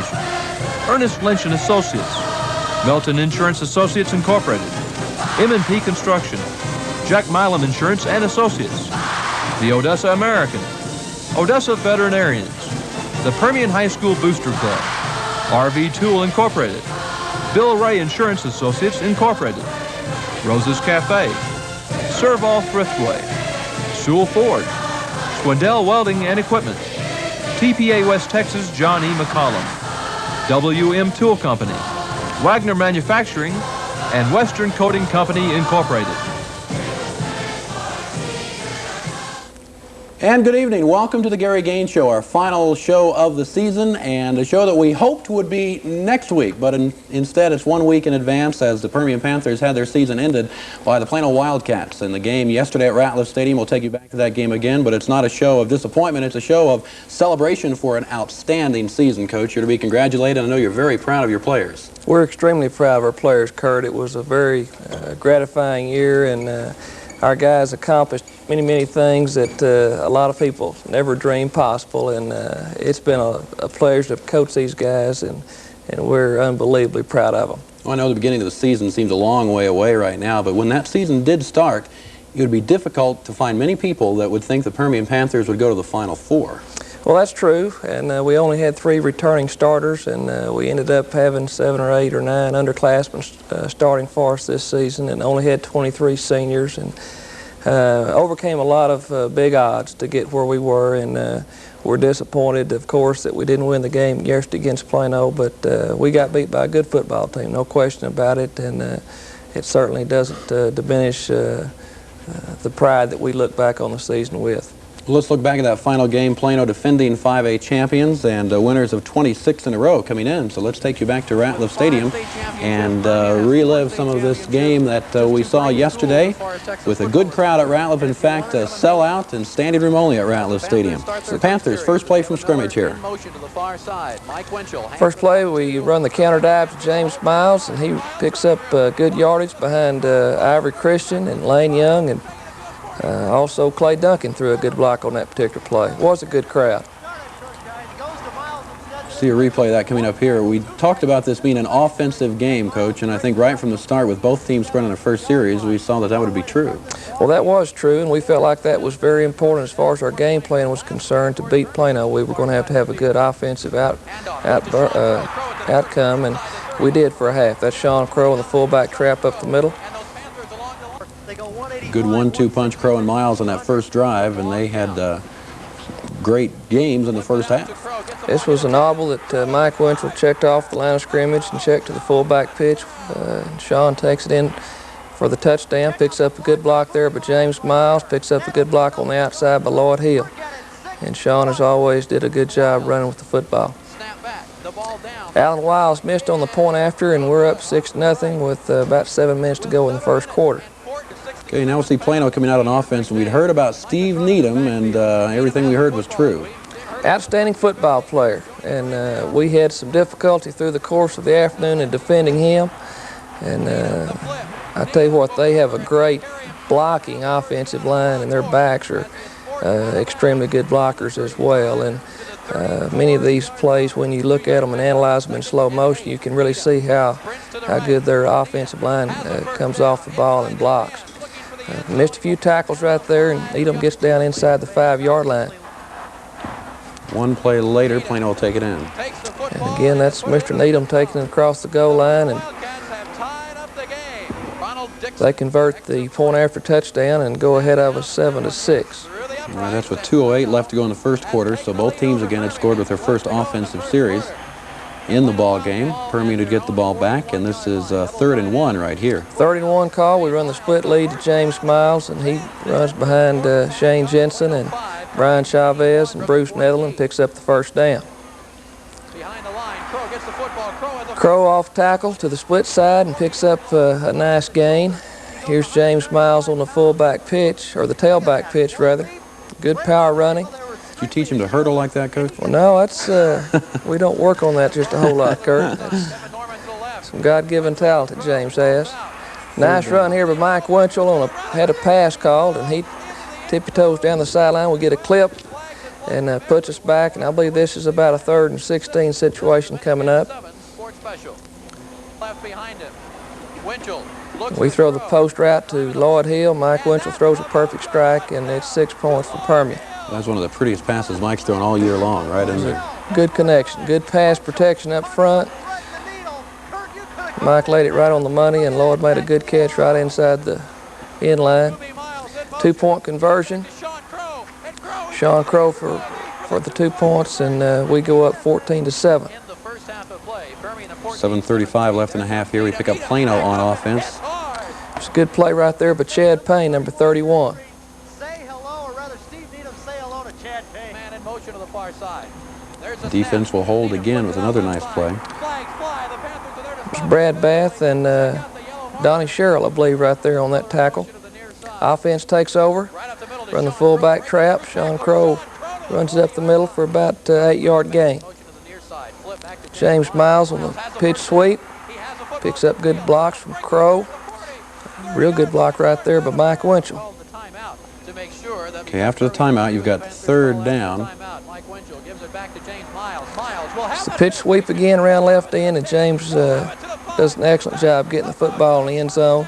Corporation, Ernest Lynch and Associates, Milton Insurance Associates Incorporated, M&P Construction, Jack Milam Insurance and Associates, the Odessa American, Odessa Veterinarians, the Permian High School Booster Club, RV Tool Incorporated, Bill Ray Insurance Associates Incorporated, Rose's Cafe, Serval Thriftway, Sewell Ford, Swindell Welding and Equipment, TPA West Texas John E. McCollum, WM Tool Company, Wagner Manufacturing, and Western Coating Company Incorporated. And good evening. Welcome to the Gary Gaines Show, our final show of the season, and a show that we hoped would be next week, but instead it's 1 week in advance as the Permian Panthers had their season ended by the Plano Wildcats. And the game yesterday at Ratliff Stadium, we'll take you back to that game again, but it's not a show of disappointment, it's a show of celebration for an outstanding season, Coach. You're to be congratulated. I know you're very proud of your players. We're extremely proud of our players, Kurt. It was a very gratifying year, and our guys accomplished many things that a lot of people never dreamed possible, and it's been a pleasure to coach these guys, and we're unbelievably proud of them. Well, I know the beginning of the season seems a long way away right now, but when that season did start, it would be difficult to find many people that would think the Permian Panthers would go to the Final Four. Well, that's true, and we only had 3 returning starters, and we ended up having 7 or 8 or 9 underclassmen starting for us this season, and only had 23 seniors, and overcame a lot of big odds to get where we were, and we're disappointed, of course, that we didn't win the game yesterday against Plano, but we got beat by a good football team, no question about it, and it certainly doesn't diminish the pride that we look back on the season with. Well, let's look back at that final game. Plano defending 5A champions and winners of 26 in a row coming in. So let's take you back to Ratliff Stadium and relive some of this game that we saw yesterday with a good crowd at Ratliff. In fact, a sellout and standing room only at Ratliff Stadium. The Panthers, first play from scrimmage here. First play, we run the counter dive to James Miles, and he picks up good yardage behind Ivory Christian and Lane Young, and also Clay Duncan threw a good block on that particular play. It was a good crowd. See a replay of that coming up here. We talked about this being an offensive game, Coach, and I think right from the start with both teams scoring in their first series, we saw that that would be true. Well, that was true, and we felt like that was very important as far as our game plan was concerned. To beat Plano, we were going to have a good offensive outcome, and we did for a half. That's Sean Crow in the fullback trap up the middle. Good 1-2 punch, Crow and Miles on that first drive, and they had great games in the first half. This was an audible that Mike Winchell checked off the line of scrimmage and checked to the fullback pitch. Sean takes it in for the touchdown, picks up a good block there, but James Miles picks up a good block on the outside by Lloyd Hill. And Sean, as always, did a good job running with the football. Alan Wiles missed on the point after, and we're up 6-0 with about 7 minutes to go in the first quarter. Okay, now we'll see Plano coming out on offense. We'd heard about Steve Needham, and everything we heard was true. Outstanding football player, and we had some difficulty through the course of the afternoon in defending him. And I tell you what, they have a great blocking offensive line, and their backs are extremely good blockers as well. And many of these plays, when you look at them and analyze them in slow motion, you can really see how good their offensive line comes off the ball and blocks. Missed a few tackles right there, and Needham gets down inside the 5-yard line. One play later, Plano will take it in. And again, that's Mr. Needham taking it across the goal line, and they convert the point after touchdown and go ahead of us 7-6. All right, that's with 2:08 left to go in the first quarter, so both teams again had scored with their first offensive series in the ball game. Permian would get the ball back, and this is 3rd and 1 right here. 3rd and 1 call. We run the split lead to James Miles, and he runs behind Shane Jensen and Brian Chavez, and Bruce Netherland picks up the first down. Crow off tackle to the split side and picks up a nice gain. Here's James Miles on the fullback pitch, or the tailback pitch rather. Good power running. Did you teach him to hurdle like that, Coach? Well, no, that's we don't work on that just a whole lot, Kurt. That's some God-given talent that James has. Nice run here by Mike Winchell had a pass called, and he tippy-toes down the sideline. We get a clip, and puts us back. And I believe this is about a 3rd and 16 situation coming up. We throw the post route to Lloyd Hill. Mike Winchell throws a perfect strike, and it's 6 points for Permian. That's one of the prettiest passes Mike's thrown all year long, right in there. Good connection, good pass protection up front. Mike laid it right on the money, and Lloyd made a good catch right inside the end line. 2-point conversion. Sean Crow for the 2 points, and we go up 14-7. 7:35 left in the half here. We pick up Plano on offense. It's a good play right there by Chad Payne, number 31. Defense will hold again with another nice play. It's Brad Bath and Donnie Sherrill, I believe, right there on that tackle. Offense takes over, run the fullback trap. Sean Crow runs it up the middle for about 8-yard gain. James Miles on the pitch sweep, picks up good blocks from Crow. Real good block right there by Mike Winchell. Okay, after the timeout, you've got 3rd down. It's the pitch sweep again around left end, and James does an excellent job getting the football in the end zone.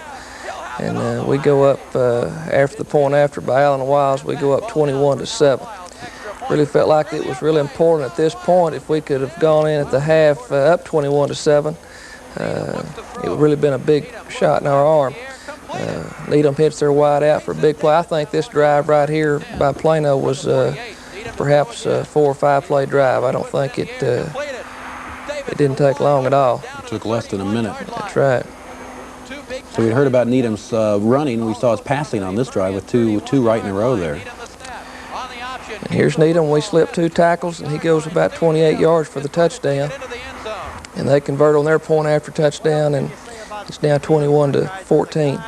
And we go up after the point after by Allen Wiles, we go up 21-7. Really felt like it was really important at this point. If we could have gone in at the half up 21-7, it would really been a big shot in our arm. Needham hits their wide out for a big play. I think this drive right here by Plano was perhaps a 4 or 5 play drive. I don't think it didn't take long at all. It took less than a minute. That's right. So we heard about Needham's running. We saw his passing on this drive with two right in a row there. And here's Needham. We slip 2 tackles, and he goes about 28 yards for the touchdown. And they convert on their point after touchdown, and it's now 21-14.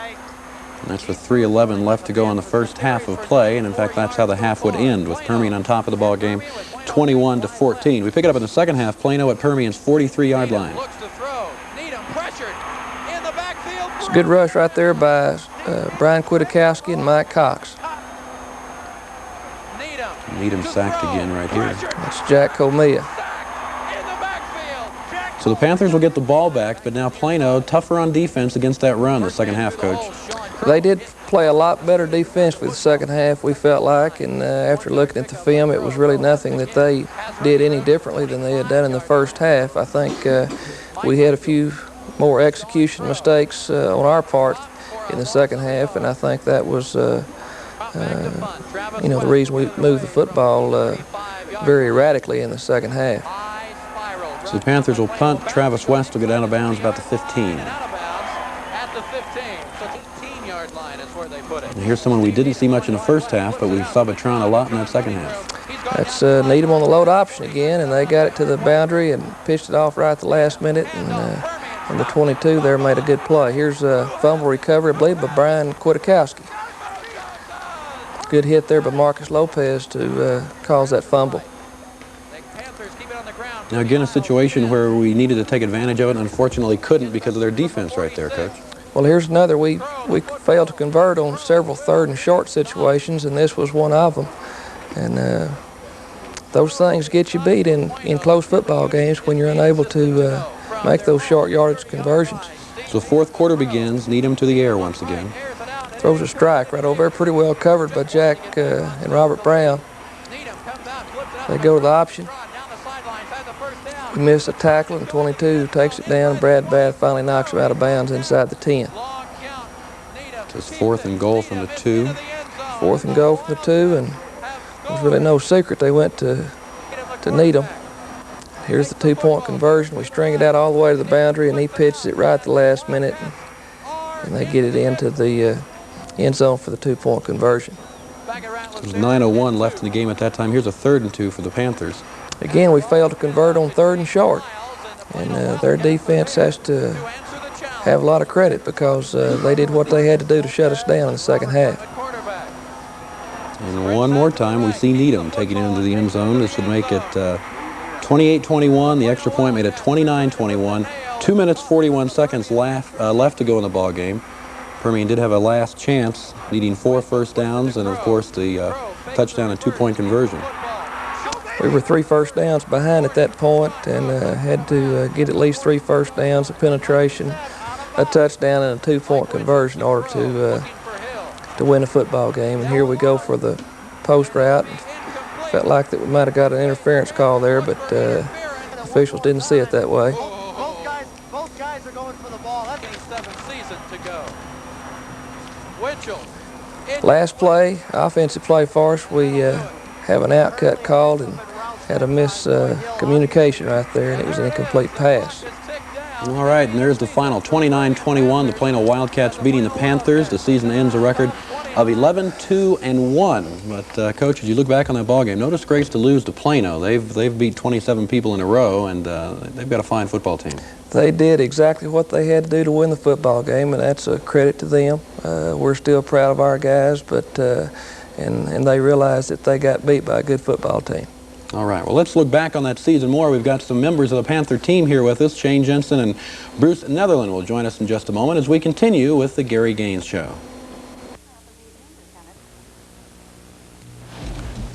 And that's with 3:11 left to go in the first half of play, and in fact that's how the half would end, with Permian on top of the ball game, 21-14. We pick it up in the second half. Plano at Permian's 43-yard line. It's a good rush right there by Brian Kwiatkowski and Mike Cox. Needham sacked again right here. That's Jack Comia. So the Panthers will get the ball back, but now Plano tougher on defense against that run the second half, Coach. They did play a lot better defense for the second half, we felt like, and after looking at the film, it was really nothing that they did any differently than they had done in the first half. I think we had a few more execution mistakes on our part in the second half, and I think that was the reason we moved the football very erratically in the second half. So the Panthers will punt. Travis West will get out of bounds about the 15. And here's someone we didn't see much in the first half, but we saw Bertrand a lot in that second half. That's Needham on the load option again, and they got it to the boundary and pitched it off right at the last minute. And number 22 there made a good play. Here's a fumble recovery, I believe, by Brian Kwiatkowski. Good hit there by Marcus Lopez to cause that fumble. Now again, a situation where we needed to take advantage of it and unfortunately couldn't because of their defense right there, Coach. Well, here's another. We failed to convert on several 3rd and short situations, and this was one of them. And those things get you beat in close football games when you're unable to make those short yardage conversions. So fourth quarter begins. Needham to the air once again. Throws a strike right over there, pretty well covered by Jack and Robert Brown. They go to the option. We miss a tackle, and 22 takes it down. Brad Bath finally knocks him out of bounds inside the 10. It's 4th and goal from the 2. 4th and goal from the 2, and there's really no secret they went to Needham. Here's the 2-point conversion. We string it out all the way to the boundary, and he pitches it right at the last minute, and they get it into the end zone for the 2-point conversion. There's 9:01 left in the game at that time. Here's a 3rd and 2 for the Panthers. Again, we failed to convert on 3rd and short, and their defense has to have a lot of credit because they did what they had to do to shut us down in the second half. And one more time, we see Needham taking it into the end zone. This would make it 28-21. The extra point made it 29-21. 2 minutes, 41 seconds left to go in the ball game. Permian did have a last chance, needing 4 first downs and, of course, the touchdown and 2-point conversion. we were 3 first downs behind at that point, and had to get at least 3 first downs, a penetration, a touchdown, and a 2-point conversion in order to win a football game. And here we go for the post route. Felt like that we might have got an interference call there, but officials didn't see it that way. Both guys are going for the ball. That's 7th season to go. Winchell. Last play, offensive play for us, we have an outcut called and had a miscommunication right there, and it was an incomplete pass. All right, and there's the final, 29-21. The Plano Wildcats beating the Panthers. The season ends a record of 11-2-1. But Coach, as you look back on that ball game, no disgrace to lose to Plano. They've beat 27 people in a row, and they've got a fine football team. They did exactly what they had to do to win the football game, and that's a credit to them. We're still proud of our guys, but and they realized that they got beat by a good football team. All right, well, let's look back on that season more. We've got some members of the Panther team here with us. Shane Jensen and Bruce Netherland will join us in just a moment as we continue with the Gary Gaines Show.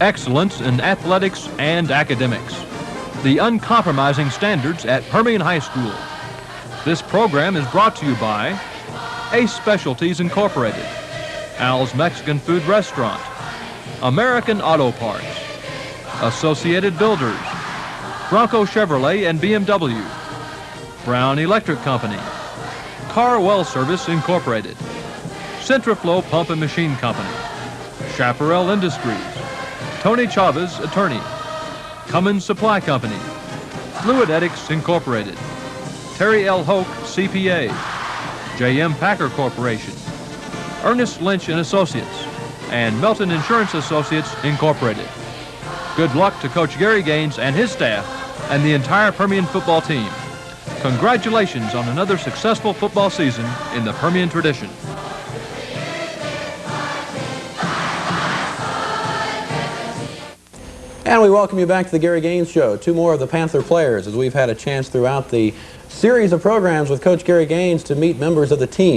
Excellence in athletics and academics. The uncompromising standards at Permian High School. This program is brought to you by Ace Specialties Incorporated, Al's Mexican Food Restaurant, American Auto Parts, Associated Builders, Bronco Chevrolet and BMW, Brown Electric Company, Car Well Service Incorporated, Centraflow Pump and Machine Company, Chaparral Industries, Tony Chavez Attorney, Cummins Supply Company, Fluidetics Incorporated, Terry L. Hoke CPA, J.M. Packer Corporation, Ernest Lynch and Associates, and Melton Insurance Associates Incorporated. Good luck to Coach Gary Gaines and his staff and the entire Permian football team. Congratulations on another successful football season in the Permian tradition. And we welcome you back to the Gary Gaines Show. 2 more of the Panther players, as we've had a chance throughout the series of programs with Coach Gary Gaines to meet members of the team.